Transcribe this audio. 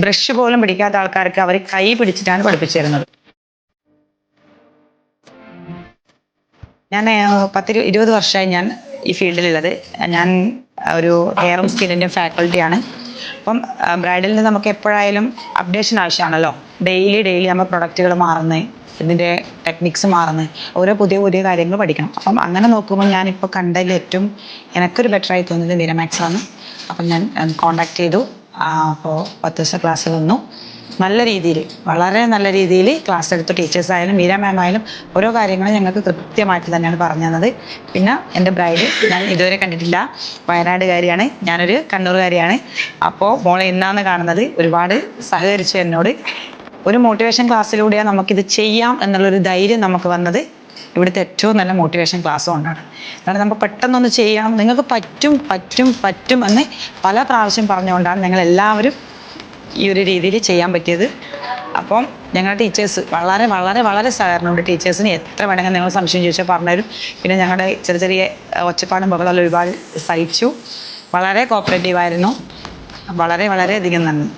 Brush പോലും പിടിക്കാത്ത ആൾക്കാർക്ക് അവർ കൈ പിടിച്ചിട്ടാണ് പഠിപ്പിച്ചു തരുന്നത്. ഞാൻ 20 വർഷമായി ഞാൻ ഈ ഫീൽഡിലുള്ളത്. ഞാൻ ഒരു ഹെയറും സ്കിന്നിൻ്റെ ഫാക്കൾട്ടിയാണ്. അപ്പം ബ്രൈഡലിന് നമുക്ക് എപ്പോഴായാലും അപ്ഡേഷൻ ആവശ്യമാണല്ലോ. ഡെയിലി നമ്മൾ പ്രൊഡക്റ്റുകൾ മാറുന്നത്, ഇതിൻ്റെ ടെക്നിക്സ് മാറുന്നത്, ഓരോ പുതിയ കാര്യങ്ങൾ പഠിക്കണം. അപ്പം അങ്ങനെ നോക്കുമ്പോൾ ഞാനിപ്പോൾ കണ്ടതിൽ ഏറ്റവും എനിക്കൊരു ബെറ്ററായി തോന്നിയത് മിരമാക്സാണ്. അപ്പം ഞാൻ കോണ്ടാക്ട് ചെയ്തു. അപ്പോൾ 10 ദിവസം ക്ലാസ് വന്നു. നല്ല രീതിയിൽ, വളരെ നല്ല രീതിയിൽ ക്ലാസ് എടുത്തു. ടീച്ചേഴ്സായാലും മീര മാം ആയാലും ഓരോ കാര്യങ്ങളും ഞങ്ങൾക്ക് കൃത്യമായിട്ട് തന്നെയാണ് പറഞ്ഞു തന്നത്. പിന്നെ എൻ്റെ ബ്രൈഡ് ഞാൻ ഇതുവരെ കണ്ടിട്ടില്ല, വയനാടുകാരിയാണ്, ഞാനൊരു കണ്ണൂർകാരിയാണ്. അപ്പോൾ മോളെ ഇന്നാണ് കാണുന്നത്. ഒരുപാട് സഹകരിച്ചു എന്നോട്. ഒരു മോട്ടിവേഷൻ ക്ലാസ്സിലൂടെയാണ് നമുക്കിത് ചെയ്യാം എന്നുള്ളൊരു ധൈര്യം നമുക്ക് വന്നത്. ഇവിടുത്തെ ഏറ്റവും നല്ല മോട്ടിവേഷൻ ക്ലാസ് കൊണ്ടാണ്. കാരണം നമുക്ക് പെട്ടെന്നൊന്ന് ചെയ്യാം, നിങ്ങൾക്ക് പറ്റും എന്ന് പല പ്രാവശ്യം പറഞ്ഞുകൊണ്ടാണ് ഞങ്ങളെല്ലാവരും ഈ ഒരു രീതിയിൽ ചെയ്യാൻ പറ്റിയത്. അപ്പം ഞങ്ങളുടെ ടീച്ചേഴ്സ് വളരെ സഹകരണമുണ്ട്. ടീച്ചേഴ്സിന് എത്ര വേണമെങ്കിൽ നിങ്ങൾ സംശയം ചോദിച്ചാൽ പറഞ്ഞുതരും. പിന്നെ ഞങ്ങളുടെ ചെറിയ ഒച്ചപ്പാടും ബഹളമെല്ലാം ഒരുപാട് സഹിച്ചു. വളരെ കോപ്പറേറ്റീവായിരുന്നു. വളരെയധികം നന്ദി.